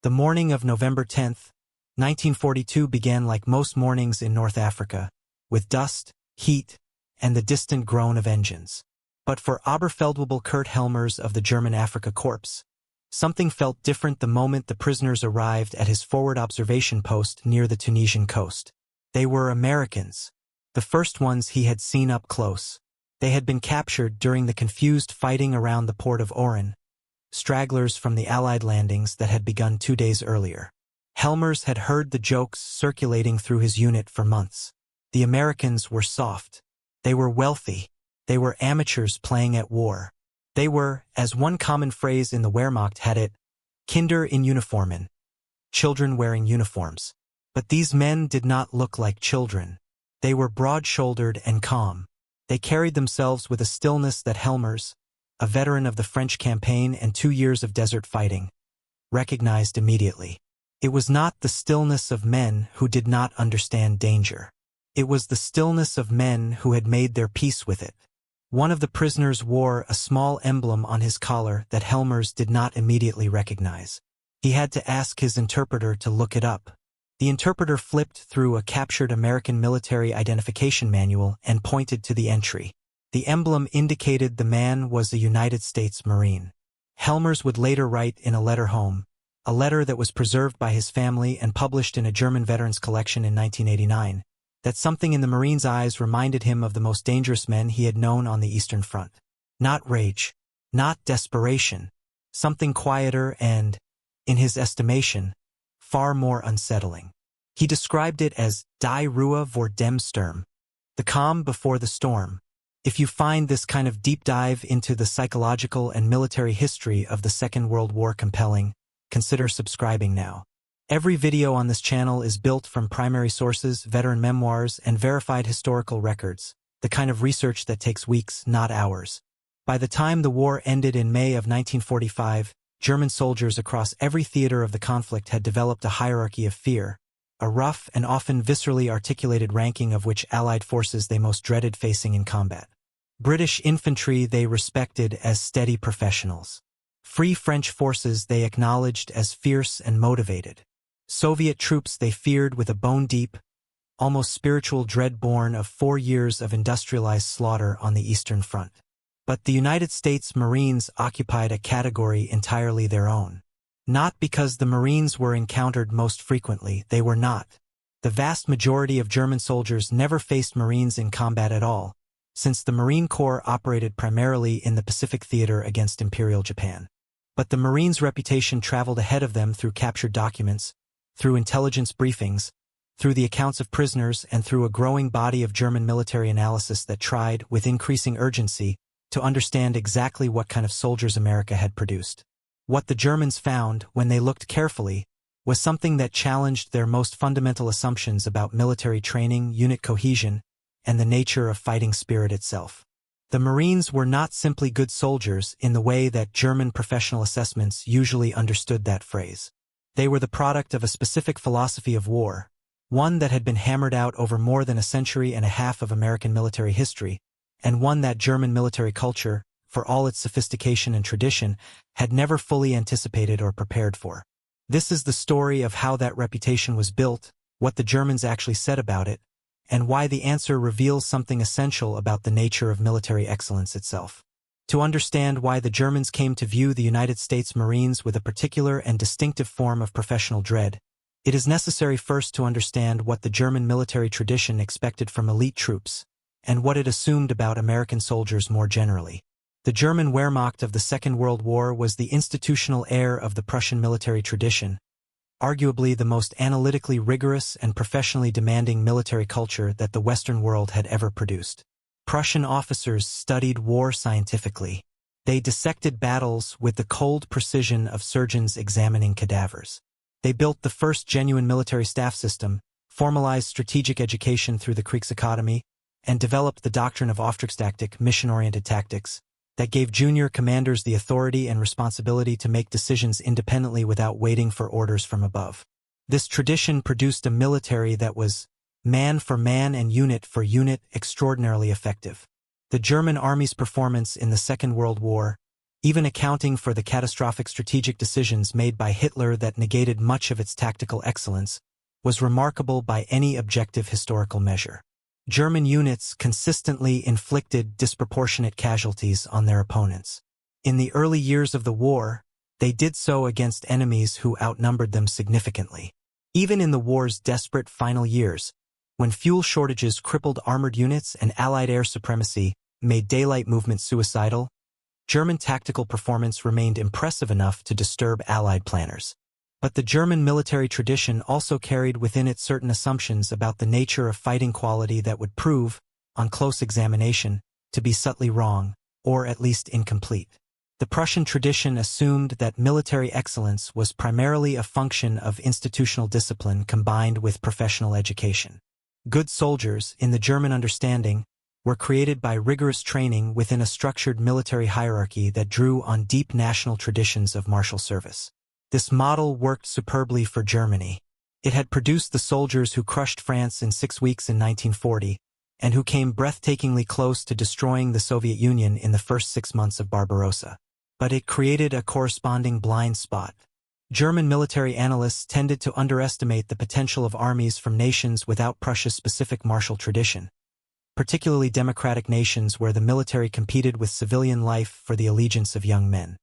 The morning of November 10, 1942 began like most mornings in North Africa, with dust, heat, and the distant groan of engines. But for Oberfeldwebel Kurt Helmers of the German Afrika Korps, something felt different the moment the prisoners arrived at his forward observation post near the Tunisian coast. They were Americans, the first ones he had seen up close. They had been captured during the confused fighting around the port of Oran, stragglers from the Allied landings that had begun 2 days earlier. Helmers had heard the jokes circulating through his unit for months. The Americans were soft. They were wealthy. They were amateurs playing at war. They were, as one common phrase in the Wehrmacht had it, Kinder in Uniformen, children wearing uniforms. But these men did not look like children. They were broad-shouldered and calm. They carried themselves with a stillness that Helmers, a veteran of the French campaign and 2 years of desert fighting, recognized immediately. It was not the stillness of men who did not understand danger. It was the stillness of men who had made their peace with it. One of the prisoners wore a small emblem on his collar that Helmers did not immediately recognize. He had to ask his interpreter to look it up. The interpreter flipped through a captured American military identification manual and pointed to the entry. The emblem indicated the man was a United States Marine. Helmers would later write in a letter home, a letter that was preserved by his family and published in a German veterans collection in 1989, that something in the Marine's eyes reminded him of the most dangerous men he had known on the Eastern Front. Not rage, not desperation, something quieter and, in his estimation, far more unsettling. He described it as die Ruhe vor dem Sturm, the calm before the storm. If you find this kind of deep dive into the psychological and military history of the Second World War compelling, consider subscribing now. Every video on this channel is built from primary sources, veteran memoirs, and verified historical records, the kind of research that takes weeks, not hours. By the time the war ended in May of 1945, German soldiers across every theater of the conflict had developed a hierarchy of fear, a rough and often viscerally articulated ranking of which Allied forces they most dreaded facing in combat. British infantry they respected as steady professionals. Free French forces they acknowledged as fierce and motivated. Soviet troops they feared with a bone-deep, almost spiritual dread born of 4 years of industrialized slaughter on the Eastern Front. But the United States Marines occupied a category entirely their own. Not because the Marines were encountered most frequently, they were not. The vast majority of German soldiers never faced Marines in combat at all, since the Marine Corps operated primarily in the Pacific Theater against Imperial Japan. But the Marines' reputation traveled ahead of them through captured documents, through intelligence briefings, through the accounts of prisoners, and through a growing body of German military analysis that tried, with increasing urgency, to understand exactly what kind of soldiers America had produced. What the Germans found, when they looked carefully, was something that challenged their most fundamental assumptions about military training, unit cohesion, and the nature of fighting spirit itself. The Marines were not simply good soldiers in the way that German professional assessments usually understood that phrase. They were the product of a specific philosophy of war, one that had been hammered out over more than a century and a half of American military history, and one that German military culture, for all its sophistication and tradition, had never fully anticipated or prepared for. This is the story of how that reputation was built, what the Germans actually said about it, and why the answer reveals something essential about the nature of military excellence itself. To understand why the Germans came to view the United States Marines with a particular and distinctive form of professional dread, it is necessary first to understand what the German military tradition expected from elite troops, and what it assumed about American soldiers more generally. The German Wehrmacht of the Second World War was the institutional heir of the Prussian military tradition, arguably the most analytically rigorous and professionally demanding military culture that the Western world had ever produced. Prussian officers studied war scientifically. They dissected battles with the cold precision of surgeons examining cadavers. They built the first genuine military staff system, formalized strategic education through the Kriegsakademie, and developed the doctrine of Auftragstaktik, mission-oriented tactics, that gave junior commanders the authority and responsibility to make decisions independently without waiting for orders from above. This tradition produced a military that was, man for man and unit for unit, extraordinarily effective. The German army's performance in the Second World War, even accounting for the catastrophic strategic decisions made by Hitler that negated much of its tactical excellence, was remarkable by any objective historical measure. German units consistently inflicted disproportionate casualties on their opponents. In the early years of the war, they did so against enemies who outnumbered them significantly. Even in the war's desperate final years, when fuel shortages crippled armored units and Allied air supremacy made daylight movement suicidal, German tactical performance remained impressive enough to disturb Allied planners. But the German military tradition also carried within it certain assumptions about the nature of fighting quality that would prove, on close examination, to be subtly wrong, or at least incomplete. The Prussian tradition assumed that military excellence was primarily a function of institutional discipline combined with professional education. Good soldiers, in the German understanding, were created by rigorous training within a structured military hierarchy that drew on deep national traditions of martial service. This model worked superbly for Germany. It had produced the soldiers who crushed France in 6 weeks in 1940, and who came breathtakingly close to destroying the Soviet Union in the first 6 months of Barbarossa. But it created a corresponding blind spot. German military analysts tended to underestimate the potential of armies from nations without Prussia's specific martial tradition, particularly democratic nations where the military competed with civilian life for the allegiance of young men.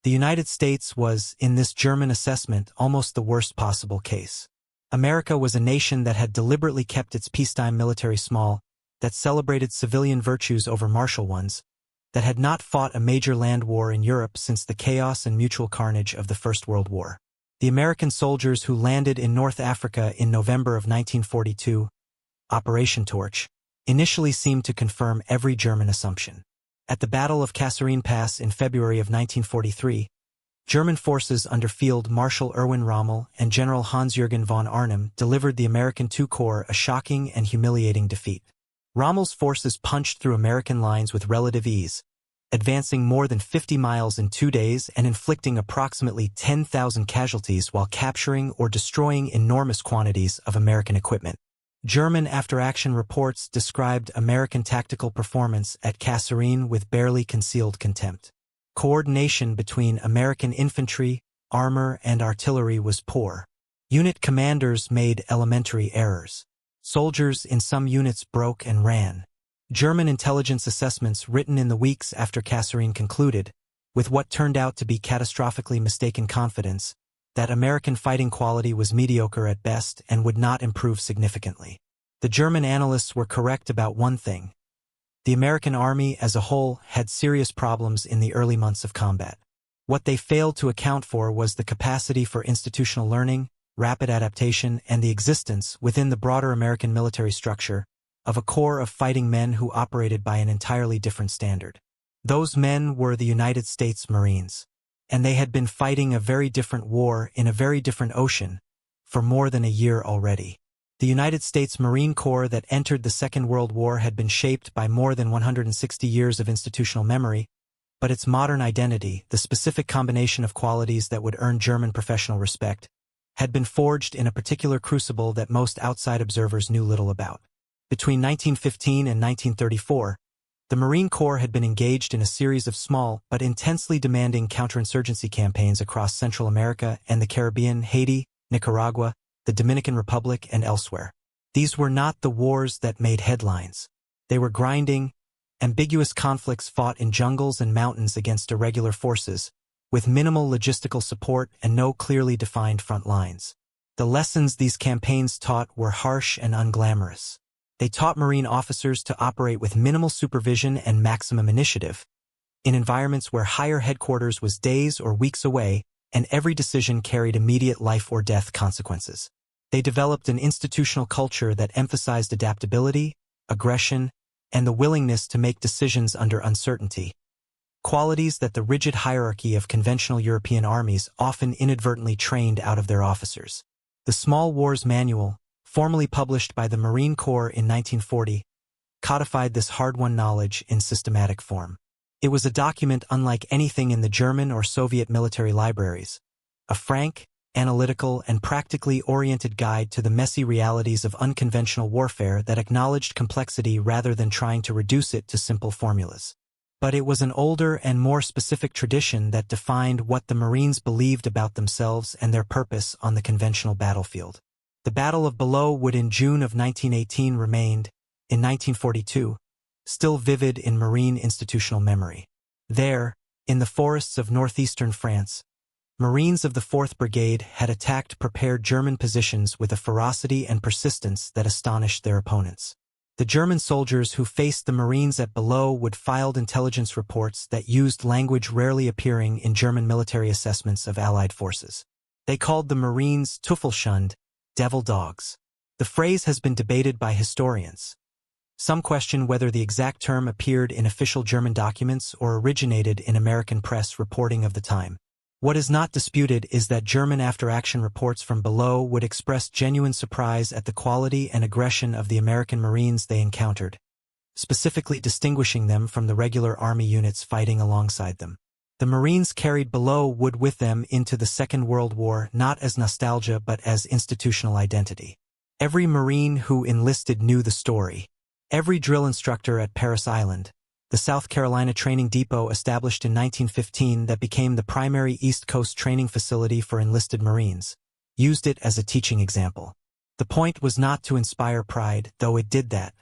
The United States was, in this German assessment, almost the worst possible case. America was a nation that had deliberately kept its peacetime military small, that celebrated civilian virtues over martial ones, that had not fought a major land war in Europe since the chaos and mutual carnage of the First World War. The American soldiers who landed in North Africa in November of 1942, Operation Torch, initially seemed to confirm every German assumption. At the Battle of Kasserine Pass in February of 1943, German forces under Field Marshal Erwin Rommel and General Hans-Jürgen von Arnim delivered the American II Corps a shocking and humiliating defeat. Rommel's forces punched through American lines with relative ease, advancing more than 50 miles in 2 days and inflicting approximately 10,000 casualties while capturing or destroying enormous quantities of American equipment. German after-action reports described American tactical performance at Kasserine with barely concealed contempt. Coordination between American infantry, armor, and artillery was poor. Unit commanders made elementary errors. Soldiers in some units broke and ran. German intelligence assessments written in the weeks after Kasserine concluded, with what turned out to be catastrophically mistaken confidence, that American fighting quality was mediocre at best and would not improve significantly. The German analysts were correct about one thing. The American army as a whole had serious problems in the early months of combat. What they failed to account for was the capacity for institutional learning, rapid adaptation, and the existence, within the broader American military structure, of a corps of fighting men who operated by an entirely different standard. Those men were the United States Marines. And they had been fighting a very different war in a very different ocean for more than a year already. The United States Marine Corps that entered the Second World War had been shaped by more than 160 years of institutional memory, but its modern identity, the specific combination of qualities that would earn German professional respect, had been forged in a particular crucible that most outside observers knew little about. Between 1915 and 1934, the Marine Corps had been engaged in a series of small but intensely demanding counterinsurgency campaigns across Central America and the Caribbean, Haiti, Nicaragua, the Dominican Republic, and elsewhere. These were not the wars that made headlines. They were grinding, ambiguous conflicts fought in jungles and mountains against irregular forces, with minimal logistical support and no clearly defined front lines. The lessons these campaigns taught were harsh and unglamorous. They taught Marine officers to operate with minimal supervision and maximum initiative, in environments where higher headquarters was days or weeks away, and every decision carried immediate life or death consequences. They developed an institutional culture that emphasized adaptability, aggression, and the willingness to make decisions under uncertainty, qualities that the rigid hierarchy of conventional European armies often inadvertently trained out of their officers. The Small Wars Manual, formally published by the Marine Corps in 1940, codified this hard-won knowledge in systematic form. It was a document unlike anything in the German or Soviet military libraries, a frank, analytical, and practically oriented guide to the messy realities of unconventional warfare that acknowledged complexity rather than trying to reduce it to simple formulas. But it was an older and more specific tradition that defined what the Marines believed about themselves and their purpose on the conventional battlefield. The Battle of Belleau Wood in June of 1918 remained, in 1942, still vivid in Marine institutional memory. There, in the forests of northeastern France, Marines of the 4th Brigade had attacked prepared German positions with a ferocity and persistence that astonished their opponents. The German soldiers who faced the Marines at Belleau Wood filed intelligence reports that used language rarely appearing in German military assessments of Allied forces. They called the Marines Teufelshunde, devil dogs. The phrase has been debated by historians. Some question whether the exact term appeared in official German documents or originated in American press reporting of the time. What is not disputed is that German after-action reports from Belleau Wood express genuine surprise at the quality and aggression of the American Marines they encountered, specifically distinguishing them from the regular Army units fighting alongside them. The Marines carried Belleau Wood with them into the Second World War not as nostalgia but as institutional identity. Every Marine who enlisted knew the story. Every drill instructor at Parris Island, the South Carolina training depot established in 1915 that became the primary East Coast training facility for enlisted Marines, used it as a teaching example. The point was not to inspire pride, though it did that.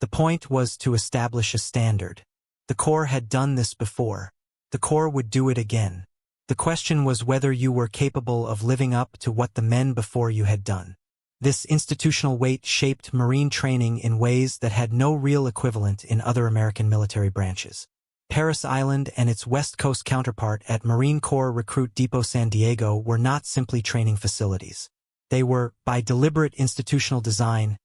The point was to establish a standard. The Corps had done this before. The Corps would do it again. The question was whether you were capable of living up to what the men before you had done. This institutional weight shaped Marine training in ways that had no real equivalent in other American military branches. Parris Island and its West Coast counterpart at Marine Corps Recruit Depot San Diego were not simply training facilities. They were, by deliberate institutional design,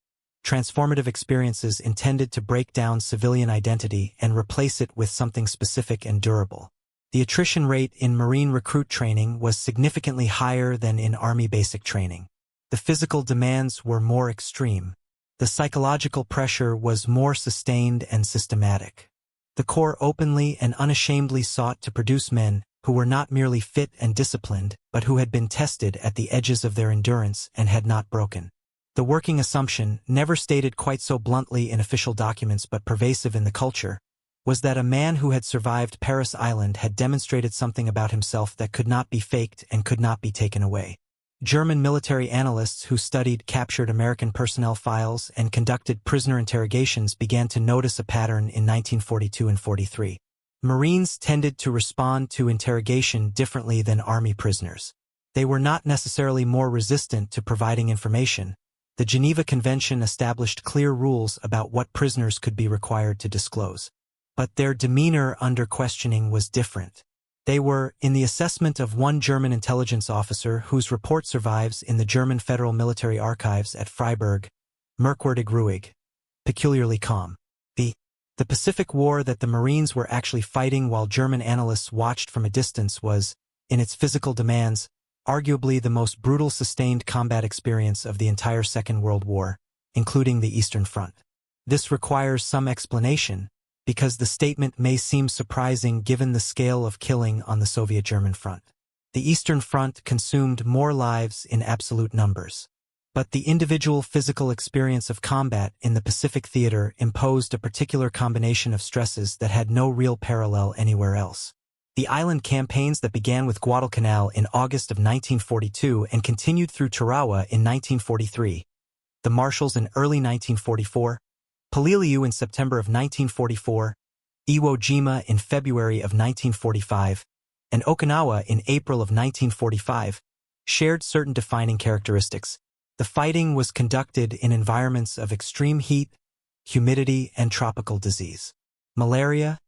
transformative experiences intended to break down civilian identity and replace it with something specific and durable. The attrition rate in Marine recruit training was significantly higher than in Army basic training. The physical demands were more extreme. The psychological pressure was more sustained and systematic. The Corps openly and unashamedly sought to produce men who were not merely fit and disciplined, but who had been tested at the edges of their endurance and had not broken. The working assumption, never stated quite so bluntly in official documents but pervasive in the culture, was that a man who had survived Parris Island had demonstrated something about himself that could not be faked and could not be taken away. German military analysts who studied captured American personnel files and conducted prisoner interrogations began to notice a pattern in 1942 and 43. Marines tended to respond to interrogation differently than Army prisoners. They were not necessarily more resistant to providing information. The Geneva Convention established clear rules about what prisoners could be required to disclose. But their demeanor under questioning was different. They were, in the assessment of one German intelligence officer whose report survives in the German Federal Military Archives at Freiburg, merkwürdig ruhig, peculiarly calm. The Pacific War that the Marines were actually fighting while German analysts watched from a distance was, in its physical demands, arguably the most brutal sustained combat experience of the entire Second World War, including the Eastern Front. This requires some explanation, because the statement may seem surprising given the scale of killing on the Soviet-German front. The Eastern Front consumed more lives in absolute numbers. But the individual physical experience of combat in the Pacific theater imposed a particular combination of stresses that had no real parallel anywhere else. The island campaigns that began with Guadalcanal in August of 1942 and continued through Tarawa in 1943, the Marshalls in early 1944, Peleliu in September of 1944, Iwo Jima in February of 1945, and Okinawa in April of 1945, shared certain defining characteristics. The fighting was conducted in environments of extreme heat, humidity, and tropical disease. Malaria,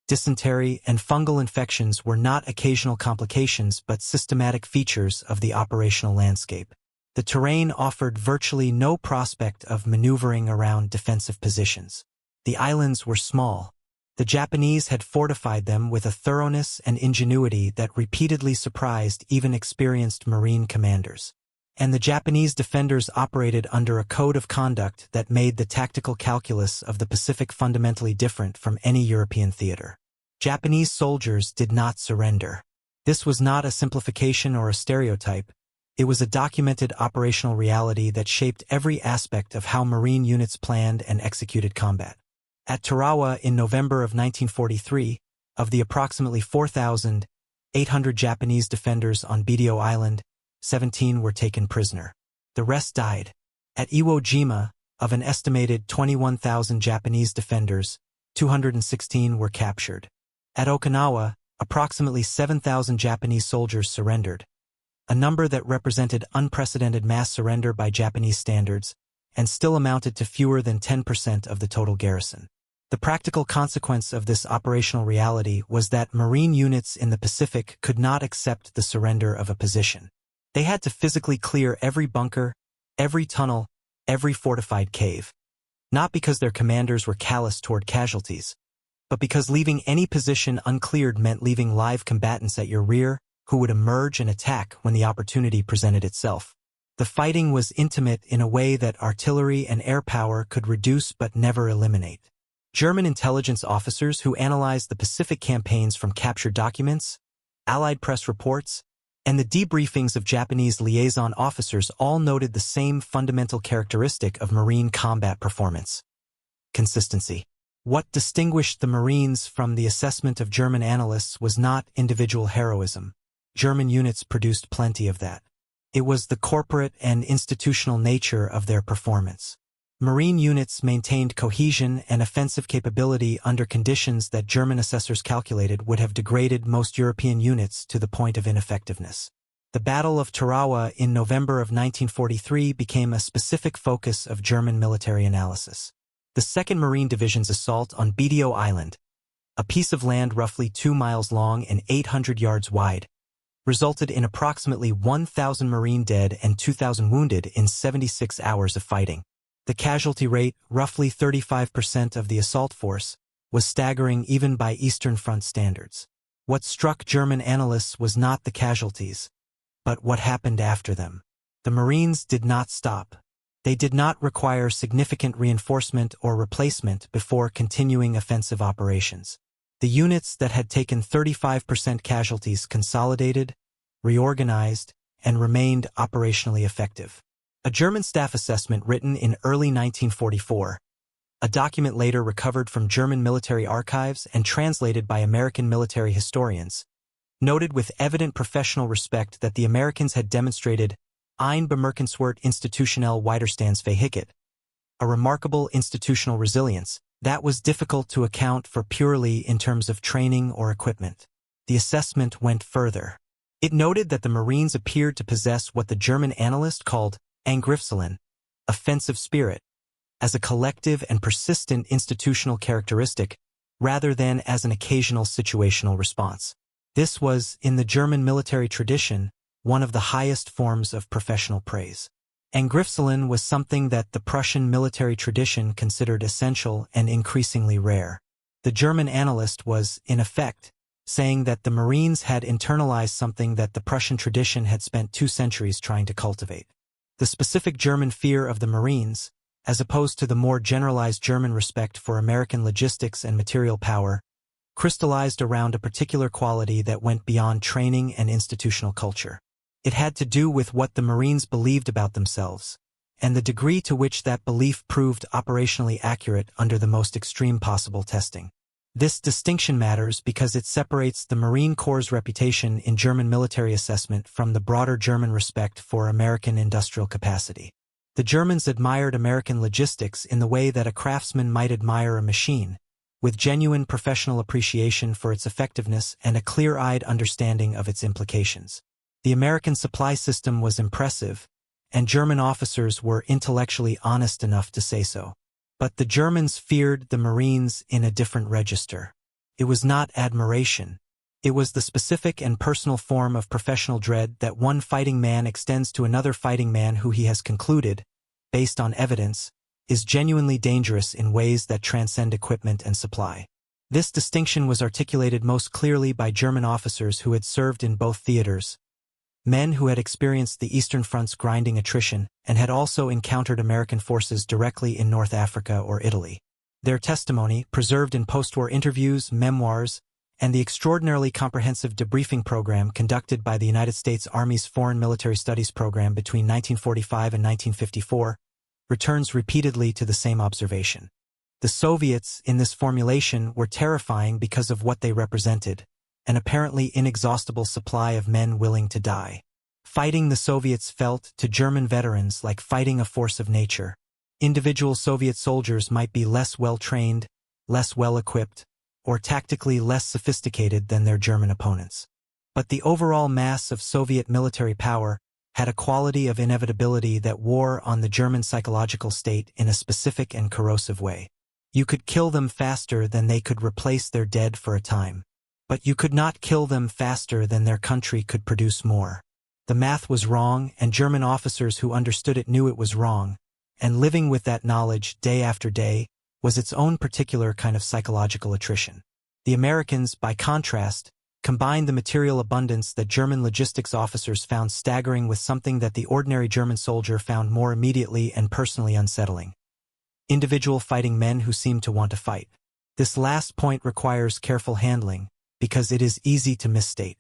dysentery, and fungal infections were not occasional complications but systematic features of the operational landscape. The terrain offered virtually no prospect of maneuvering around defensive positions. The islands were small. The Japanese had fortified them with a thoroughness and ingenuity that repeatedly surprised even experienced Marine commanders. And the Japanese defenders operated under a code of conduct that made the tactical calculus of the Pacific fundamentally different from any European theater. Japanese soldiers did not surrender. This was not a simplification or a stereotype. It was a documented operational reality that shaped every aspect of how Marine units planned and executed combat. At Tarawa in November of 1943, of the approximately 4,800 Japanese defenders on Bidio Island, 17 were taken prisoner. The rest died. At Iwo Jima, of an estimated 21,000 Japanese defenders, 216 were captured. At Okinawa, approximately 7,000 Japanese soldiers surrendered, a number that represented unprecedented mass surrender by Japanese standards, and still amounted to fewer than 10% of the total garrison. The practical consequence of this operational reality was that Marine units in the Pacific could not accept the surrender of a position. They had to physically clear every bunker, every tunnel, every fortified cave. Not because their commanders were callous toward casualties, but because leaving any position uncleared meant leaving live combatants at your rear who would emerge and attack when the opportunity presented itself. The fighting was intimate in a way that artillery and air power could reduce but never eliminate. German intelligence officers who analyzed the Pacific campaigns from captured documents, Allied press reports, and the debriefings of Japanese liaison officers all noted the same fundamental characteristic of Marine combat performance: consistency. What distinguished the Marines from the assessment of German analysts was not individual heroism. German units produced plenty of that. It was the corporate and institutional nature of their performance. Marine units maintained cohesion and offensive capability under conditions that German assessors calculated would have degraded most European units to the point of ineffectiveness. The Battle of Tarawa in November of 1943 became a specific focus of German military analysis. The 2nd Marine Division's assault on Bidio Island, a piece of land roughly 2 miles long and 800 yards wide, resulted in approximately 1,000 Marine dead and 2,000 wounded in 76 hours of fighting. The casualty rate, roughly 35% of the assault force, was staggering even by Eastern Front standards. What struck German analysts was not the casualties, but what happened after them. The Marines did not stop. They did not require significant reinforcement or replacement before continuing offensive operations. The units that had taken 35% casualties consolidated, reorganized, and remained operationally effective. A German staff assessment written in early 1944, a document later recovered from German military archives and translated by American military historians, noted with evident professional respect that the Americans had demonstrated ein bemerkenswert institutionell Widerstandsfähigkeit, a remarkable institutional resilience that was difficult to account for purely in terms of training or equipment. The assessment went further. It noted that the Marines appeared to possess what the German analyst called Angriffswillen, offensive spirit, as a collective and persistent institutional characteristic rather than as an occasional situational response. This was, in the German military tradition, one of the highest forms of professional praise. Angriffswillen was something that the Prussian military tradition considered essential and increasingly rare. The German analyst was, in effect, saying that the Marines had internalized something that the Prussian tradition had spent 2 centuries trying to cultivate. The specific German fear of the Marines, as opposed to the more generalized German respect for American logistics and material power, crystallized around a particular quality that went beyond training and institutional culture. It had to do with what the Marines believed about themselves, and the degree to which that belief proved operationally accurate under the most extreme possible testing. This distinction matters because it separates the Marine Corps' reputation in German military assessment from the broader German respect for American industrial capacity. The Germans admired American logistics in the way that a craftsman might admire a machine, with genuine professional appreciation for its effectiveness and a clear-eyed understanding of its implications. The American supply system was impressive, and German officers were intellectually honest enough to say so. But the Germans feared the Marines in a different register. It was not admiration. It was the specific and personal form of professional dread that one fighting man extends to another fighting man who he has concluded, based on evidence, is genuinely dangerous in ways that transcend equipment and supply. This distinction was articulated most clearly by German officers who had served in both theaters, men who had experienced the Eastern Front's grinding attrition and had also encountered American forces directly in North Africa or Italy. Their testimony, preserved in post-war interviews, memoirs, and the extraordinarily comprehensive debriefing program conducted by the United States Army's Foreign Military Studies program between 1945 and 1954, returns repeatedly to the same observation. The Soviets, in this formulation, were terrifying because of what they represented, an apparently inexhaustible supply of men willing to die. Fighting the Soviets felt, to German veterans, like fighting a force of nature. Individual Soviet soldiers might be less well-trained, less well-equipped, or tactically less sophisticated than their German opponents. But the overall mass of Soviet military power had a quality of inevitability that wore on the German psychological state in a specific and corrosive way. You could kill them faster than they could replace their dead for a time. But you could not kill them faster than their country could produce more. The math was wrong, and German officers who understood it knew it was wrong, and living with that knowledge day after day was its own particular kind of psychological attrition. The Americans, by contrast, combined the material abundance that German logistics officers found staggering with something that the ordinary German soldier found more immediately and personally unsettling: individual fighting men who seemed to want to fight. This last point requires careful handling, because it is easy to misstate.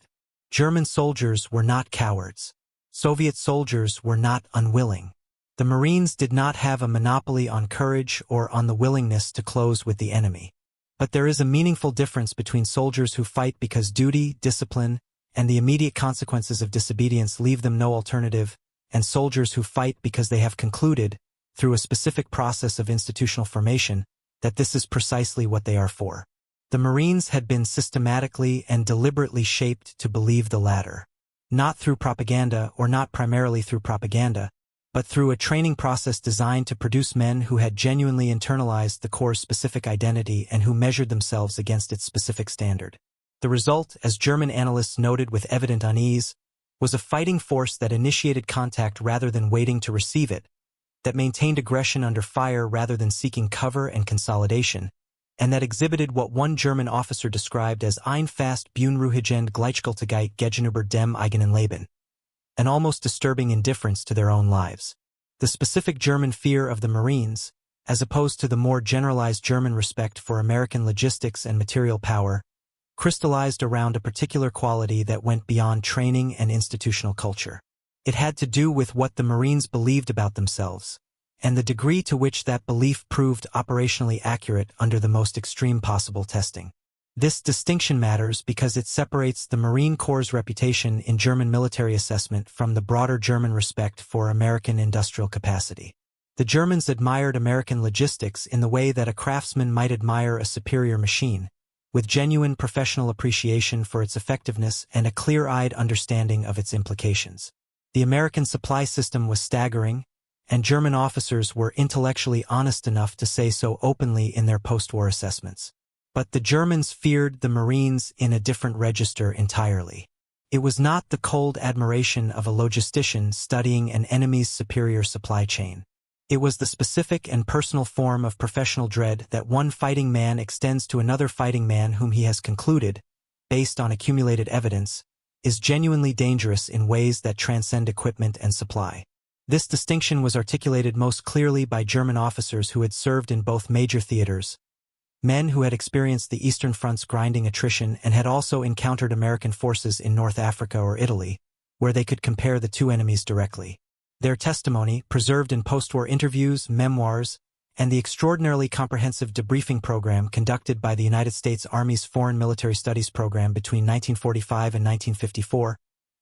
German soldiers were not cowards. Soviet soldiers were not unwilling. The Marines did not have a monopoly on courage or on the willingness to close with the enemy. But there is a meaningful difference between soldiers who fight because duty, discipline, and the immediate consequences of disobedience leave them no alternative, and soldiers who fight because they have concluded, through a specific process of institutional formation, that this is precisely what they are for. The Marines had been systematically and deliberately shaped to believe the latter. Not through propaganda, or not primarily through propaganda, but through a training process designed to produce men who had genuinely internalized the Corps' specific identity and who measured themselves against its specific standard. The result, as German analysts noted with evident unease, was a fighting force that initiated contact rather than waiting to receive it, that maintained aggression under fire rather than seeking cover and consolidation, and that exhibited what one German officer described as ein fast unruhigend Gleichgültigkeit gegenüber dem eigenen Leben, an almost disturbing indifference to their own lives. The specific German fear of the Marines, as opposed to the more generalized German respect for American logistics and material power, crystallized around a particular quality that went beyond training and institutional culture. It had to do with what the Marines believed about themselves, and the degree to which that belief proved operationally accurate under the most extreme possible testing. This distinction matters because it separates the Marine Corps' reputation in German military assessment from the broader German respect for American industrial capacity. The Germans admired American logistics in the way that a craftsman might admire a superior machine, with genuine professional appreciation for its effectiveness and a clear-eyed understanding of its implications. The American supply system was staggering, and German officers were intellectually honest enough to say so openly in their post-war assessments. But the Germans feared the Marines in a different register entirely. It was not the cold admiration of a logistician studying an enemy's superior supply chain. It was the specific and personal form of professional dread that one fighting man extends to another fighting man whom he has concluded, based on accumulated evidence, is genuinely dangerous in ways that transcend equipment and supply. This distinction was articulated most clearly by German officers who had served in both major theaters, men who had experienced the Eastern Front's grinding attrition and had also encountered American forces in North Africa or Italy, where they could compare the two enemies directly. Their testimony, preserved in post-war interviews, memoirs, and the extraordinarily comprehensive debriefing program conducted by the United States Army's Foreign Military Studies program between 1945 and 1954,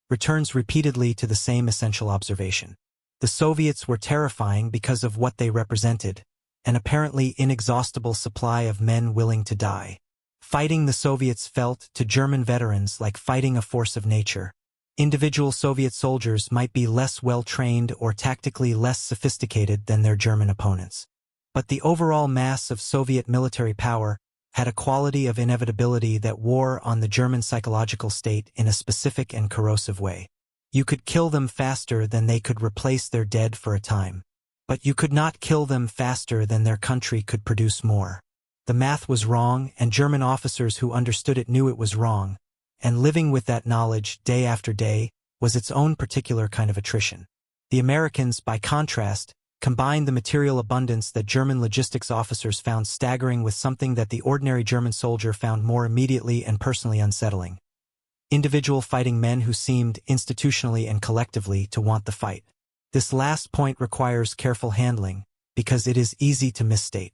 returns repeatedly to the same essential observation. The Soviets were terrifying because of what they represented, an apparently inexhaustible supply of men willing to die. Fighting the Soviets felt, to German veterans, like fighting a force of nature. Individual Soviet soldiers might be less well-trained or tactically less sophisticated than their German opponents. But the overall mass of Soviet military power had a quality of inevitability that wore on the German psychological state in a specific and corrosive way. You could kill them faster than they could replace their dead for a time. But you could not kill them faster than their country could produce more. The math was wrong, and German officers who understood it knew it was wrong, and living with that knowledge day after day was its own particular kind of attrition. The Americans, by contrast, combined the material abundance that German logistics officers found staggering with something that the ordinary German soldier found more immediately and personally unsettling: individual fighting men who seemed, institutionally and collectively, to want the fight. This last point requires careful handling, because it is easy to misstate.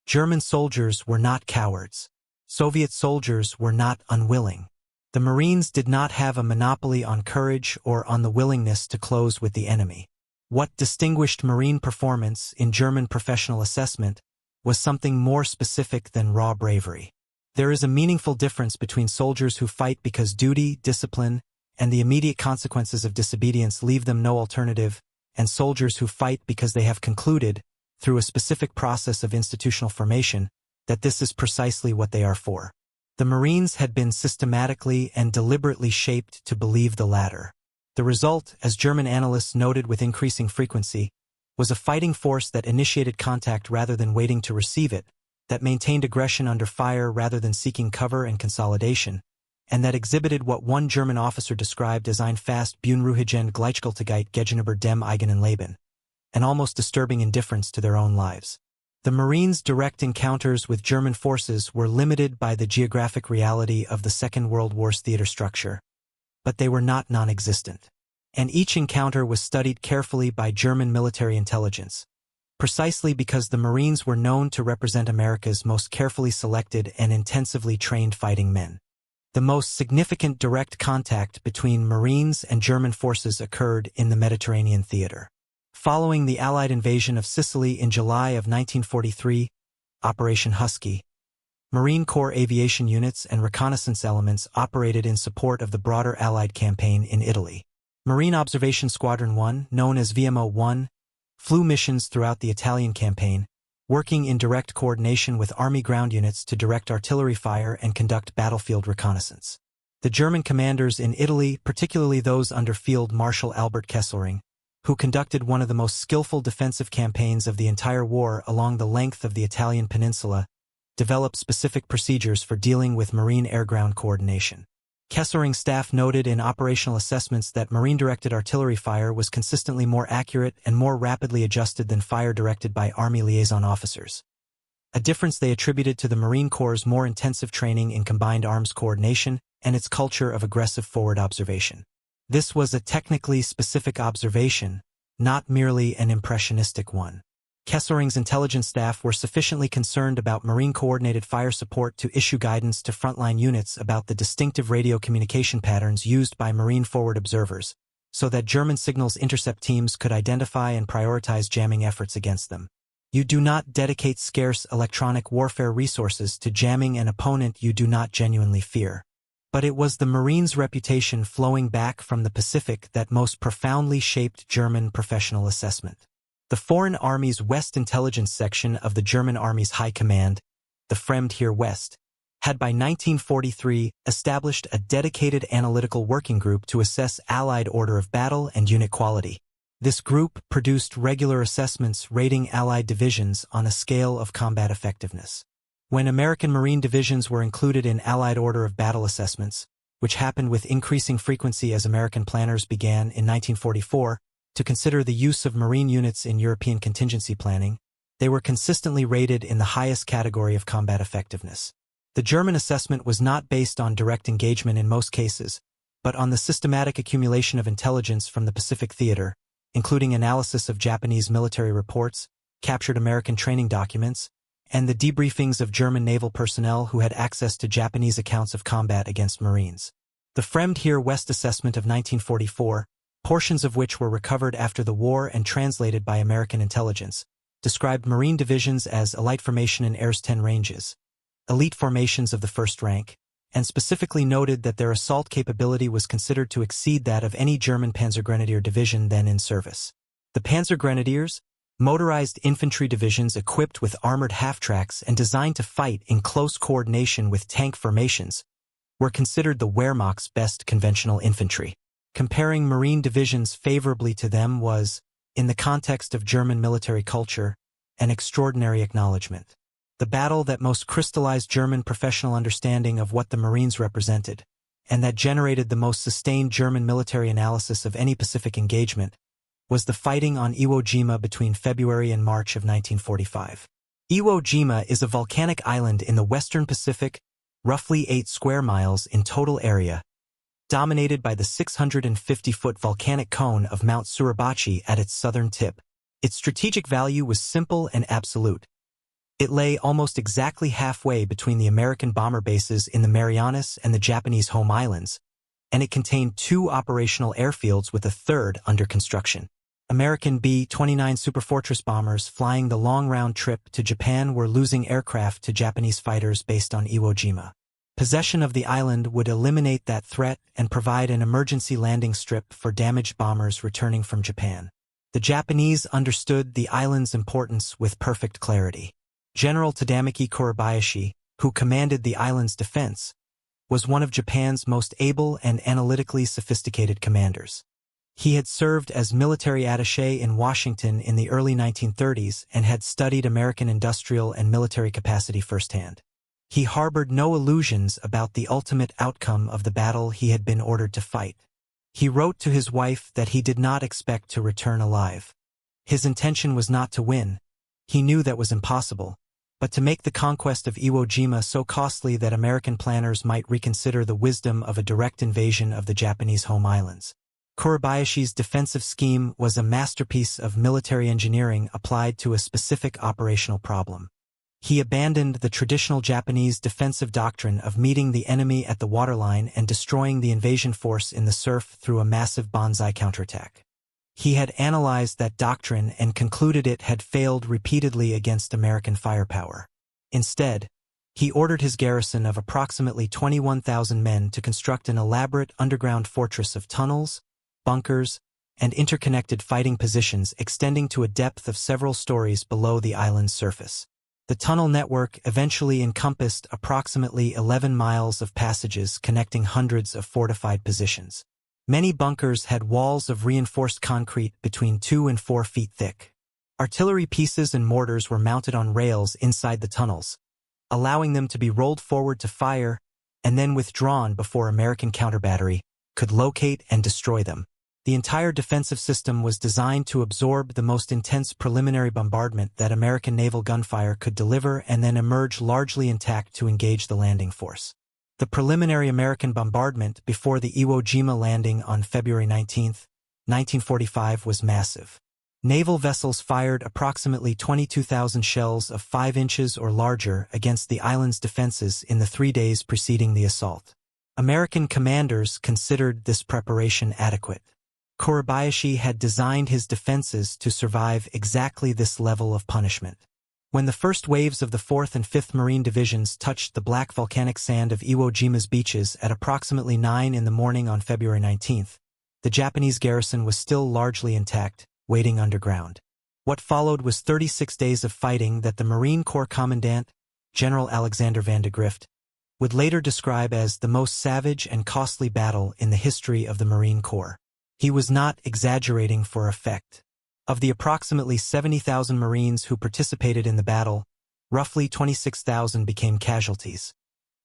German soldiers were not cowards. Soviet soldiers were not unwilling. The Marines did not have a monopoly on courage or on the willingness to close with the enemy. What distinguished Marine performance in German professional assessment was something more specific than raw bravery. There is a meaningful difference between soldiers who fight because duty, discipline, and the immediate consequences of disobedience leave them no alternative, and soldiers who fight because they have concluded, through a specific process of institutional formation, that this is precisely what they are for. The Marines had been systematically and deliberately shaped to believe the latter. The result, as German analysts noted with increasing frequency, was a fighting force that initiated contact rather than waiting to receive it, that maintained aggression under fire rather than seeking cover and consolidation, and that exhibited what one German officer described as ein fast Bunruhigen Gleichgültigkeit gegenüber dem eigenen Leben, an almost disturbing indifference to their own lives. The Marines' direct encounters with German forces were limited by the geographic reality of the Second World War's theater structure, but they were not non-existent. And each encounter was studied carefully by German military intelligence, precisely because the Marines were known to represent America's most carefully selected and intensively trained fighting men. The most significant direct contact between Marines and German forces occurred in the Mediterranean theater. Following the Allied invasion of Sicily in July of 1943, Operation Husky, Marine Corps aviation units and reconnaissance elements operated in support of the broader Allied campaign in Italy. Marine Observation Squadron 1, known as VMO-1, flew missions throughout the Italian campaign, working in direct coordination with Army ground units to direct artillery fire and conduct battlefield reconnaissance. The German commanders in Italy, particularly those under Field Marshal Albert Kesselring, who conducted one of the most skillful defensive campaigns of the entire war along the length of the Italian peninsula, developed specific procedures for dealing with Marine air-ground coordination. Kesselring's staff noted in operational assessments that Marine-directed artillery fire was consistently more accurate and more rapidly adjusted than fire directed by Army liaison officers, a difference they attributed to the Marine Corps' more intensive training in combined arms coordination and its culture of aggressive forward observation. This was a technically specific observation, not merely an impressionistic one. Kesselring's intelligence staff were sufficiently concerned about Marine coordinated fire support to issue guidance to frontline units about the distinctive radio communication patterns used by Marine forward observers, so that German signals intercept teams could identify and prioritize jamming efforts against them. You do not dedicate scarce electronic warfare resources to jamming an opponent you do not genuinely fear. But it was the Marines' reputation flowing back from the Pacific that most profoundly shaped German professional assessment. The Foreign Armies West Intelligence Section of the German Army's High Command, the Fremdheer West, had by 1943 established a dedicated analytical working group to assess Allied order of battle and unit quality. This group produced regular assessments rating Allied divisions on a scale of combat effectiveness. When American Marine divisions were included in Allied order of battle assessments, which happened with increasing frequency as American planners began in 1944, to consider the use of Marine units in European contingency planning, they were consistently rated in the highest category of combat effectiveness. The German assessment was not based on direct engagement in most cases, but on the systematic accumulation of intelligence from the Pacific theater, including analysis of Japanese military reports, captured American training documents, and the debriefings of German naval personnel who had access to Japanese accounts of combat against Marines. The Fremdheer West assessment of 1944, portions of which were recovered after the war and translated by American intelligence, described Marine divisions as elite formation in Air's 10 ranges, elite formations of the first rank, and specifically noted that their assault capability was considered to exceed that of any German Panzergrenadier division then in service. The Panzergrenadiers, motorized infantry divisions equipped with armored half-tracks and designed to fight in close coordination with tank formations, were considered the Wehrmacht's best conventional infantry. Comparing Marine divisions favorably to them was, in the context of German military culture, an extraordinary acknowledgement. The battle that most crystallized German professional understanding of what the Marines represented, and that generated the most sustained German military analysis of any Pacific engagement, was the fighting on Iwo Jima between February and March of 1945. Iwo Jima is a volcanic island in the western Pacific, roughly 8 square miles in total area, dominated by the 650-foot volcanic cone of Mount Suribachi at its southern tip. Its strategic value was simple and absolute. It lay almost exactly halfway between the American bomber bases in the Marianas and the Japanese home islands, and it contained 2 operational airfields with a third under construction. American B-29 Superfortress bombers flying the long round trip to Japan were losing aircraft to Japanese fighters based on Iwo Jima. Possession of the island would eliminate that threat and provide an emergency landing strip for damaged bombers returning from Japan. The Japanese understood the island's importance with perfect clarity. General Tadamaki Kurabayashi, who commanded the island's defense, was one of Japan's most able and analytically sophisticated commanders. He had served as military attaché in Washington in the early 1930s and had studied American industrial and military capacity firsthand. He harbored no illusions about the ultimate outcome of the battle he had been ordered to fight. He wrote to his wife that he did not expect to return alive. His intention was not to win. He knew that was impossible, but to make the conquest of Iwo Jima so costly that American planners might reconsider the wisdom of a direct invasion of the Japanese home islands. Kurabayashi's defensive scheme was a masterpiece of military engineering applied to a specific operational problem. He abandoned the traditional Japanese defensive doctrine of meeting the enemy at the waterline and destroying the invasion force in the surf through a massive banzai counterattack. He had analyzed that doctrine and concluded it had failed repeatedly against American firepower. Instead, he ordered his garrison of approximately 21,000 men to construct an elaborate underground fortress of tunnels, bunkers, and interconnected fighting positions extending to a depth of several stories below the island's surface. The tunnel network eventually encompassed approximately 11 miles of passages connecting hundreds of fortified positions. Many bunkers had walls of reinforced concrete between 2 and 4 feet thick. Artillery pieces and mortars were mounted on rails inside the tunnels, allowing them to be rolled forward to fire and then withdrawn before American counterbattery could locate and destroy them. The entire defensive system was designed to absorb the most intense preliminary bombardment that American naval gunfire could deliver and then emerge largely intact to engage the landing force. The preliminary American bombardment before the Iwo Jima landing on February 19, 1945 was massive. Naval vessels fired approximately 22,000 shells of 5 inches or larger against the island's defenses in the 3 days preceding the assault. American commanders considered this preparation adequate. Kurabayashi had designed his defenses to survive exactly this level of punishment. When the first waves of the 4th and 5th Marine Divisions touched the black volcanic sand of Iwo Jima's beaches at approximately 9 in the morning on February 19, the Japanese garrison was still largely intact, waiting underground. What followed was 36 days of fighting that the Marine Corps Commandant, General Alexander van de Grift, would later describe as the most savage and costly battle in the history of the Marine Corps. He was not exaggerating for effect. Of the approximately 70,000 Marines who participated in the battle, roughly 26,000 became casualties.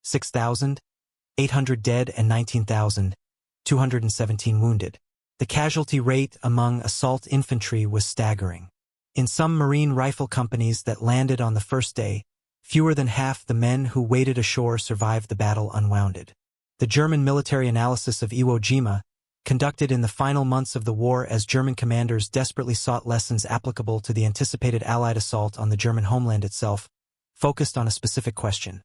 6,800 dead and 19,217 wounded. The casualty rate among assault infantry was staggering. In some Marine rifle companies that landed on the first day, fewer than half the men who waded ashore survived the battle unwounded. The German military analysis of Iwo Jima, conducted in the final months of the war as German commanders desperately sought lessons applicable to the anticipated Allied assault on the German homeland itself, focused on a specific question.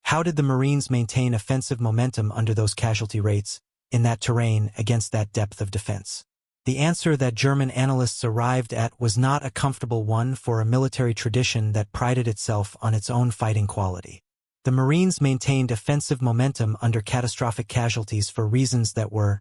How did the Marines maintain offensive momentum under those casualty rates, in that terrain, against that depth of defense? The answer that German analysts arrived at was not a comfortable one for a military tradition that prided itself on its own fighting quality. The Marines maintained offensive momentum under catastrophic casualties for reasons that were,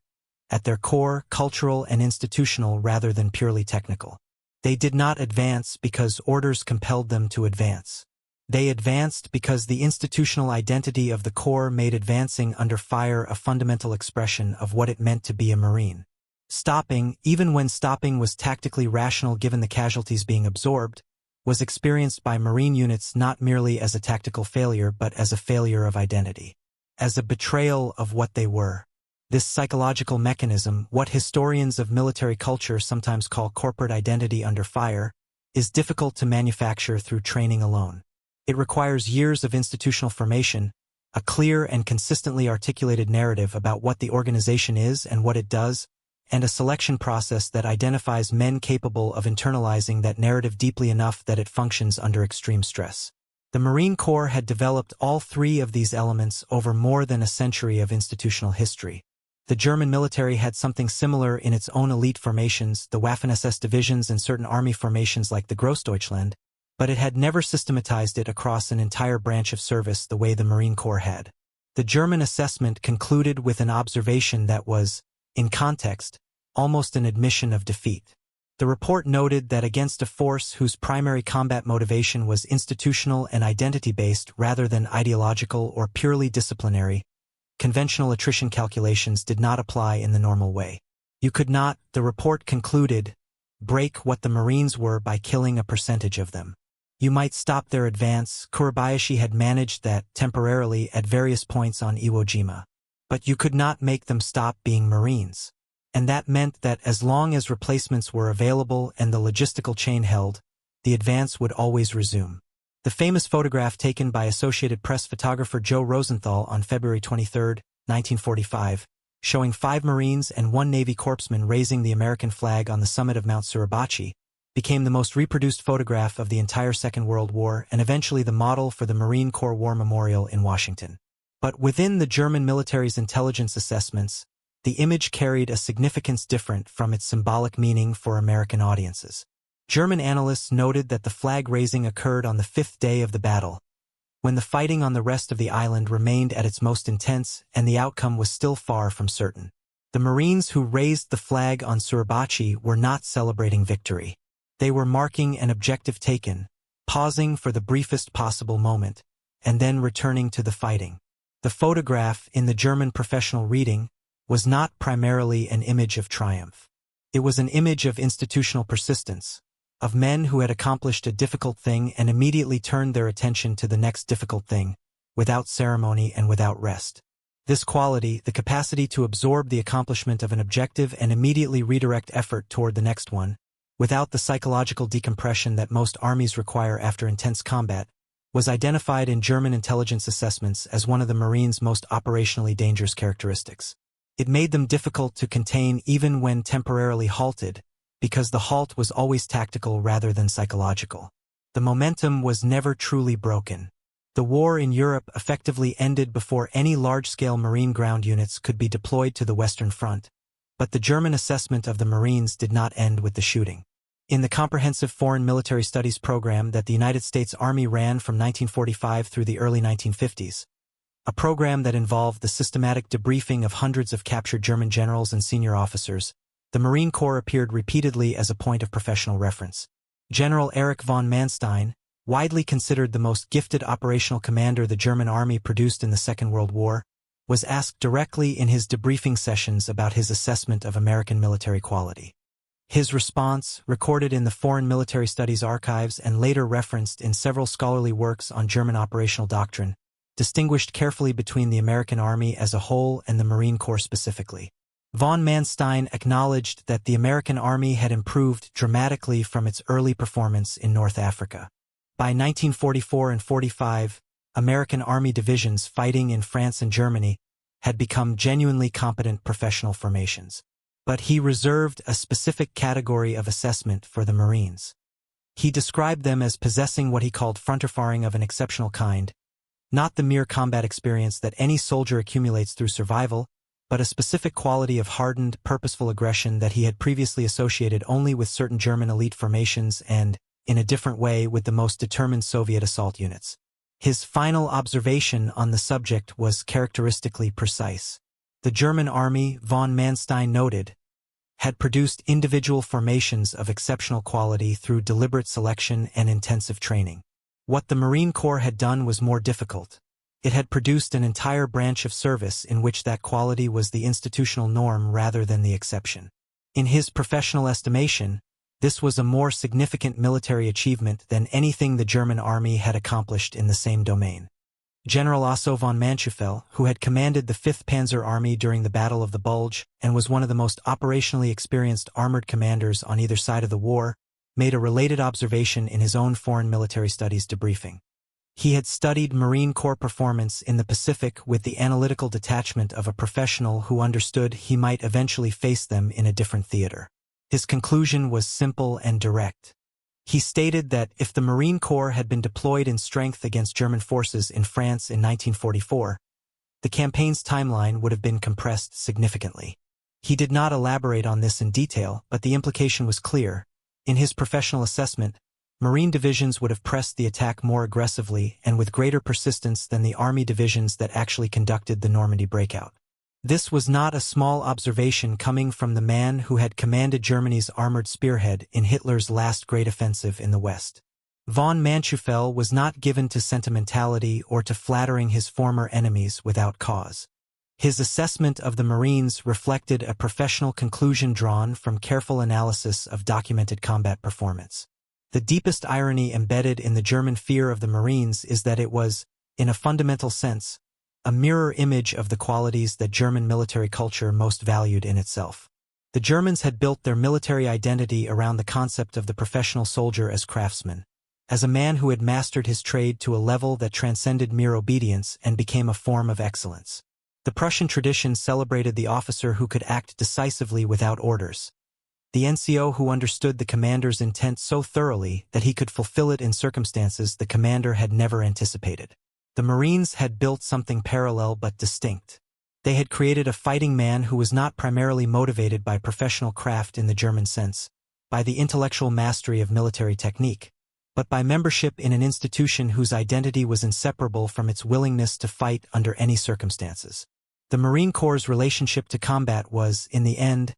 at their core, cultural and institutional rather than purely technical. They did not advance because orders compelled them to advance. They advanced because the institutional identity of the Corps made advancing under fire a fundamental expression of what it meant to be a Marine. Stopping, even when stopping was tactically rational given the casualties being absorbed, was experienced by Marine units not merely as a tactical failure but as a failure of identity. As a betrayal of what they were. This psychological mechanism, what historians of military culture sometimes call corporate identity under fire, is difficult to manufacture through training alone. It requires years of institutional formation, a clear and consistently articulated narrative about what the organization is and what it does, and a selection process that identifies men capable of internalizing that narrative deeply enough that it functions under extreme stress. The Marine Corps had developed all three of these elements over more than a century of institutional history. The German military had something similar in its own elite formations, the Waffen-SS divisions and certain army formations like the Großdeutschland, but it had never systematized it across an entire branch of service the way the Marine Corps had. The German assessment concluded with an observation that was, in context, almost an admission of defeat. The report noted that against a force whose primary combat motivation was institutional and identity-based rather than ideological or purely disciplinary, conventional attrition calculations did not apply in the normal way. You could not, the report concluded, break what the Marines were by killing a percentage of them. You might stop their advance. Kuribayashi had managed that temporarily at various points on Iwo Jima. But you could not make them stop being Marines. And that meant that as long as replacements were available and the logistical chain held, the advance would always resume. The famous photograph taken by Associated Press photographer Joe Rosenthal on February 23, 1945, showing 5 Marines and 1 Navy corpsman raising the American flag on the summit of Mount Suribachi, became the most reproduced photograph of the entire Second World War and eventually the model for the Marine Corps War Memorial in Washington. But within the German military's intelligence assessments, the image carried a significance different from its symbolic meaning for American audiences. German analysts noted that the flag raising occurred on the 5th day of the battle, when the fighting on the rest of the island remained at its most intense and the outcome was still far from certain. The Marines who raised the flag on Suribachi were not celebrating victory. They were marking an objective taken, pausing for the briefest possible moment, and then returning to the fighting. The photograph, in the German professional reading, was not primarily an image of triumph. It was an image of institutional persistence, of men who had accomplished a difficult thing and immediately turned their attention to the next difficult thing, without ceremony and without rest. This quality, the capacity to absorb the accomplishment of an objective and immediately redirect effort toward the next one, without the psychological decompression that most armies require after intense combat, was identified in German intelligence assessments as one of the Marines' most operationally dangerous characteristics. It made them difficult to contain even when temporarily halted, because the halt was always tactical rather than psychological. The momentum was never truly broken. The war in Europe effectively ended before any large-scale Marine ground units could be deployed to the Western Front, but the German assessment of the Marines did not end with the shooting. In the comprehensive foreign military studies program that the United States Army ran from 1945 through the early 1950s, a program that involved the systematic debriefing of hundreds of captured German generals and senior officers, the Marine Corps appeared repeatedly as a point of professional reference. General Erich von Manstein, widely considered the most gifted operational commander the German Army produced in the Second World War, was asked directly in his debriefing sessions about his assessment of American military quality. His response, recorded in the Foreign Military Studies archives and later referenced in several scholarly works on German operational doctrine, distinguished carefully between the American Army as a whole and the Marine Corps specifically. Von Manstein acknowledged that the American Army had improved dramatically from its early performance in North Africa. By 1944 and 45, American Army divisions fighting in France and Germany had become genuinely competent professional formations. But he reserved a specific category of assessment for the Marines. He described them as possessing what he called Fronterfahrung of an exceptional kind, not the mere combat experience that any soldier accumulates through survival, but a specific quality of hardened, purposeful aggression that he had previously associated only with certain German elite formations and, in a different way, with the most determined Soviet assault units. His final observation on the subject was characteristically precise. The German Army, von Manstein noted, had produced individual formations of exceptional quality through deliberate selection and intensive training. What the Marine Corps had done was more difficult. It had produced an entire branch of service in which that quality was the institutional norm rather than the exception. In his professional estimation, this was a more significant military achievement than anything the German Army had accomplished in the same domain. General Otto von Manschufel, who had commanded the 5th Panzer Army during the Battle of the Bulge and was one of the most operationally experienced armored commanders on either side of the war, made a related observation in his own foreign military studies debriefing. He had studied Marine Corps performance in the Pacific with the analytical detachment of a professional who understood he might eventually face them in a different theater. His conclusion was simple and direct. He stated that if the Marine Corps had been deployed in strength against German forces in France in 1944, the campaign's timeline would have been compressed significantly. He did not elaborate on this in detail, but the implication was clear. In his professional assessment, Marine divisions would have pressed the attack more aggressively and with greater persistence than the Army divisions that actually conducted the Normandy breakout. This was not a small observation coming from the man who had commanded Germany's armored spearhead in Hitler's last great offensive in the West. Von Manschufel was not given to sentimentality or to flattering his former enemies without cause. His assessment of the Marines reflected a professional conclusion drawn from careful analysis of documented combat performance. The deepest irony embedded in the German fear of the Marines is that it was, in a fundamental sense, a mirror image of the qualities that German military culture most valued in itself. The Germans had built their military identity around the concept of the professional soldier as craftsman, as a man who had mastered his trade to a level that transcended mere obedience and became a form of excellence. The Prussian tradition celebrated the officer who could act decisively without orders, the NCO who understood the commander's intent so thoroughly that he could fulfill it in circumstances the commander had never anticipated. The Marines had built something parallel but distinct. They had created a fighting man who was not primarily motivated by professional craft in the German sense, by the intellectual mastery of military technique, but by membership in an institution whose identity was inseparable from its willingness to fight under any circumstances. The Marine Corps' relationship to combat was, in the end,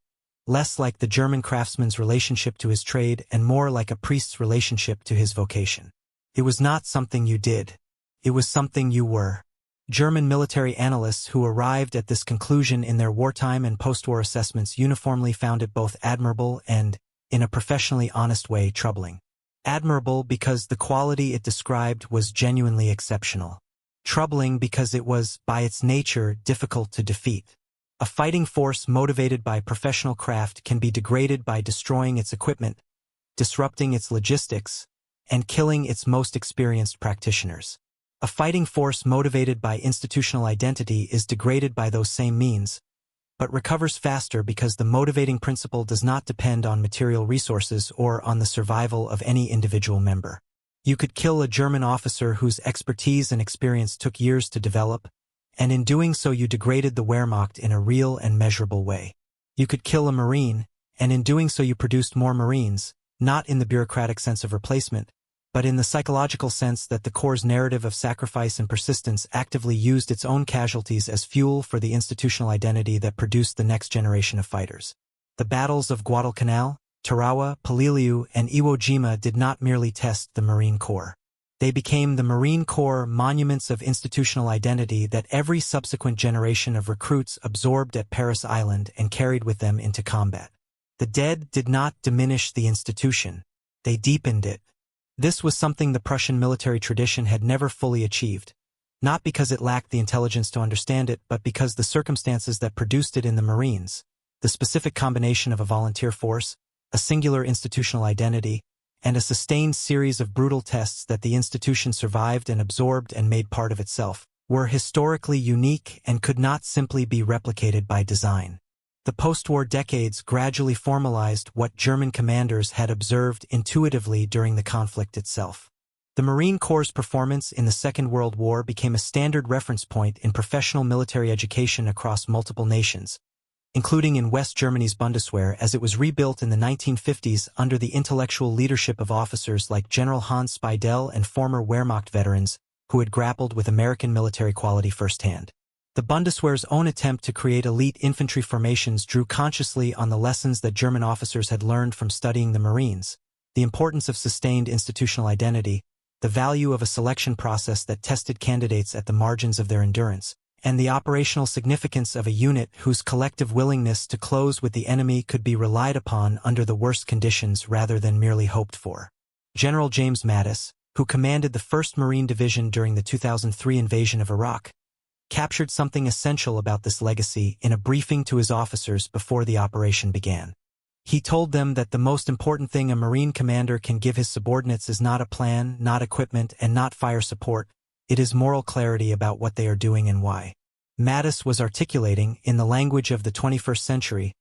less like the German craftsman's relationship to his trade and more like a priest's relationship to his vocation. It was not something you did. It was something you were. German military analysts who arrived at this conclusion in their wartime and post-war assessments uniformly found it both admirable and, in a professionally honest way, troubling. Admirable because the quality it described was genuinely exceptional. Troubling because it was, by its nature, difficult to defeat. A fighting force motivated by professional craft can be degraded by destroying its equipment, disrupting its logistics, and killing its most experienced practitioners. A fighting force motivated by institutional identity is degraded by those same means, but recovers faster because the motivating principle does not depend on material resources or on the survival of any individual member. You could kill a German officer whose expertise and experience took years to develop, and in doing so you degraded the Wehrmacht in a real and measurable way. You could kill a Marine, and in doing so you produced more Marines, not in the bureaucratic sense of replacement, but in the psychological sense that the Corps' narrative of sacrifice and persistence actively used its own casualties as fuel for the institutional identity that produced the next generation of fighters. The battles of Guadalcanal, Tarawa, Polilliu, and Iwo Jima did not merely test the Marine Corps. They became the Marine Corps monuments of institutional identity that every subsequent generation of recruits absorbed at Paris Island and carried with them into combat. The dead did not diminish the institution, they deepened it. This was something the Prussian military tradition had never fully achieved, not because it lacked the intelligence to understand it, but because the circumstances that produced it in the Marines, the specific combination of a volunteer force, a singular institutional identity, and a sustained series of brutal tests that the institution survived and absorbed and made part of itself, were historically unique and could not simply be replicated by design. The post-war decades gradually formalized what German commanders had observed intuitively during the conflict itself. The Marine Corps' performance in the Second World War became a standard reference point in professional military education across multiple nations, including in West Germany's Bundeswehr as it was rebuilt in the 1950s under the intellectual leadership of officers like General Hans Speidel and former Wehrmacht veterans who had grappled with American military quality firsthand. The Bundeswehr's own attempt to create elite infantry formations drew consciously on the lessons that German officers had learned from studying the Marines, the importance of sustained institutional identity, the value of a selection process that tested candidates at the margins of their endurance, and the operational significance of a unit whose collective willingness to close with the enemy could be relied upon under the worst conditions rather than merely hoped for. General James Mattis, who commanded the 1st Marine Division during the 2003 invasion of Iraq, captured something essential about this legacy in a briefing to his officers before the operation began. He told them that the most important thing a Marine commander can give his subordinates is not a plan, not equipment, and not fire support. It is moral clarity about what they are doing and why. Mattis was articulating, in the language of the 21st century,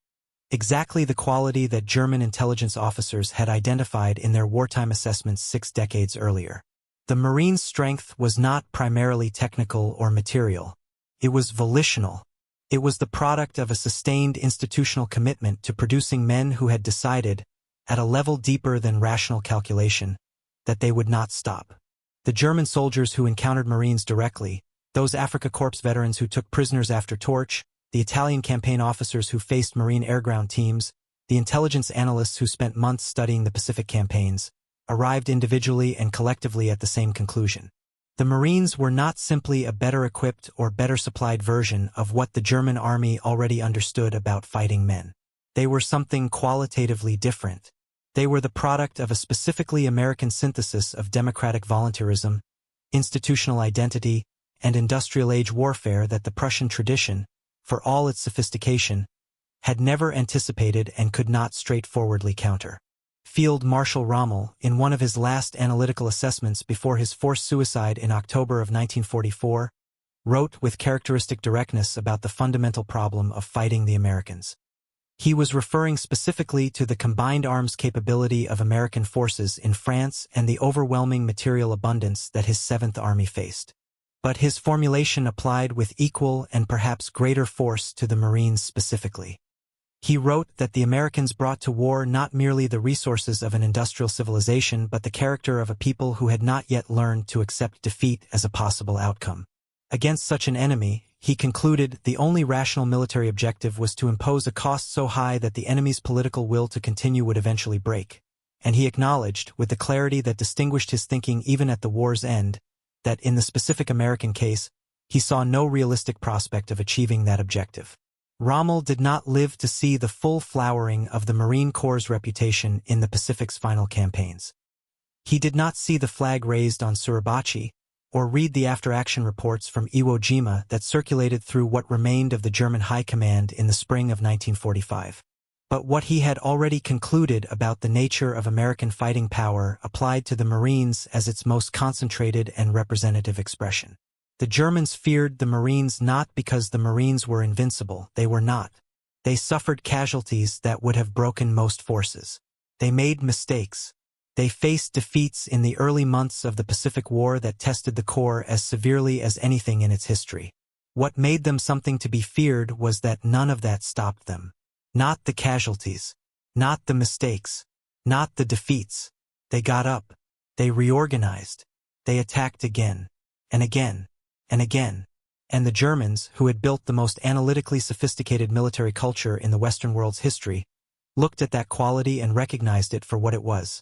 exactly the quality that German intelligence officers had identified in their wartime assessments 6 decades earlier. The Marines' strength was not primarily technical or material. It was volitional. It was the product of a sustained institutional commitment to producing men who had decided, at a level deeper than rational calculation, that they would not stop. The German soldiers who encountered Marines directly, those Afrika Korps veterans who took prisoners after Torch, the Italian campaign officers who faced Marine air-ground teams, the intelligence analysts who spent months studying the Pacific campaigns, arrived individually and collectively at the same conclusion. The Marines were not simply a better equipped or better supplied version of what the German army already understood about fighting men. They were something qualitatively different. They were the product of a specifically American synthesis of democratic volunteerism, institutional identity, and industrial-age warfare that the Prussian tradition, for all its sophistication, had never anticipated and could not straightforwardly counter. Field Marshal Rommel, in one of his last analytical assessments before his forced suicide in October of 1944, wrote with characteristic directness about the fundamental problem of fighting the Americans. He was referring specifically to the combined arms capability of American forces in France and the overwhelming material abundance that his 7th Army faced. But his formulation applied with equal and perhaps greater force to the Marines specifically. He wrote that the Americans brought to war not merely the resources of an industrial civilization but the character of a people who had not yet learned to accept defeat as a possible outcome. Against such an enemy, he concluded, the only rational military objective was to impose a cost so high that the enemy's political will to continue would eventually break. And he acknowledged, with the clarity that distinguished his thinking even at the war's end, that in the specific American case, he saw no realistic prospect of achieving that objective. Rommel did not live to see the full flowering of the Marine Corps' reputation in the Pacific's final campaigns. He did not see the flag raised on Suribachi, or read the after-action reports from Iwo Jima that circulated through what remained of the German High Command in the spring of 1945. But what he had already concluded about the nature of American fighting power applied to the Marines as its most concentrated and representative expression. The Germans feared the Marines not because the Marines were invincible, they were not. They suffered casualties that would have broken most forces. They made mistakes. They faced defeats in the early months of the Pacific War that tested the Corps as severely as anything in its history. What made them something to be feared was that none of that stopped them. Not the casualties. Not the mistakes. Not the defeats. They got up. They reorganized. They attacked again. And again. And again. And the Germans, who had built the most analytically sophisticated military culture in the Western world's history, looked at that quality and recognized it for what it was.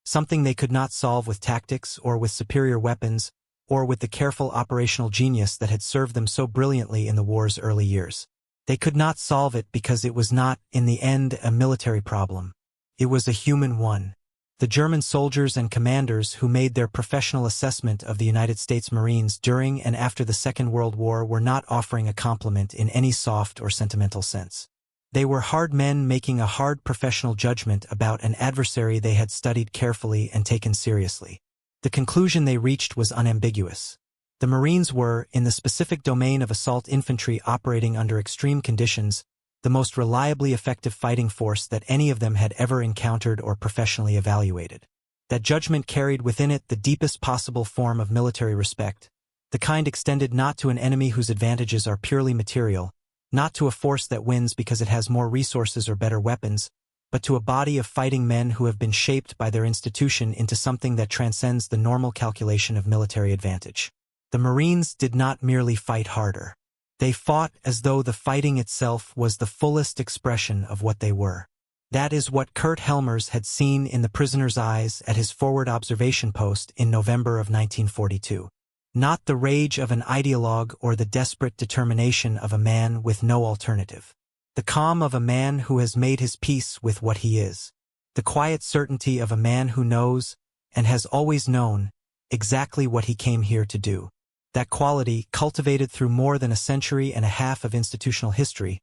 Something they could not solve with tactics or with superior weapons or with the careful operational genius that had served them so brilliantly in the war's early years. They could not solve it because it was not, in the end, a military problem. It was a human one. The German soldiers and commanders who made their professional assessment of the United States Marines during and after the Second World War were not offering a compliment in any soft or sentimental sense. They were hard men making a hard professional judgment about an adversary they had studied carefully and taken seriously. The conclusion they reached was unambiguous. The Marines were, in the specific domain of assault infantry operating under extreme conditions, the most reliably effective fighting force that any of them had ever encountered or professionally evaluated. That judgment carried within it the deepest possible form of military respect, the kind extended not to an enemy whose advantages are purely material, not to a force that wins because it has more resources or better weapons, but to a body of fighting men who have been shaped by their institution into something that transcends the normal calculation of military advantage. The Marines did not merely fight harder. They fought as though the fighting itself was the fullest expression of what they were. That is what Kurt Helmers had seen in the prisoner's eyes at his forward observation post in November of 1942. Not the rage of an ideologue or the desperate determination of a man with no alternative. The calm of a man who has made his peace with what he is. The quiet certainty of a man who knows, and has always known, exactly what he came here to do. That quality, cultivated through more than a century and a half of institutional history,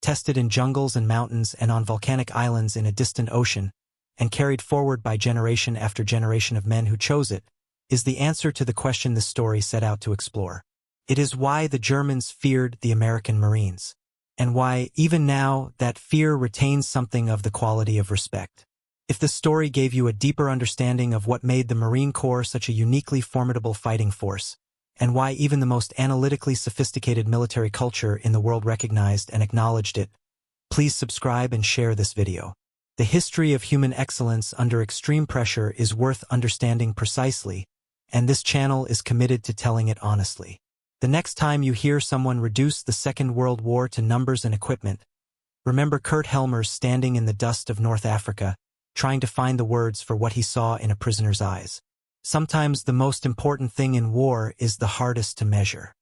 tested in jungles and mountains and on volcanic islands in a distant ocean, and carried forward by generation after generation of men who chose it, is the answer to the question this story set out to explore. It is why the Germans feared the American Marines, and why, even now, that fear retains something of the quality of respect. If the story gave you a deeper understanding of what made the Marine Corps such a uniquely formidable fighting force, and why even the most analytically sophisticated military culture in the world recognized and acknowledged it, please subscribe and share this video. The history of human excellence under extreme pressure is worth understanding precisely, and this channel is committed to telling it honestly. The next time you hear someone reduce the Second World War to numbers and equipment, remember Kurt Helmers standing in the dust of North Africa, trying to find the words for what he saw in a prisoner's eyes. Sometimes the most important thing in war is the hardest to measure.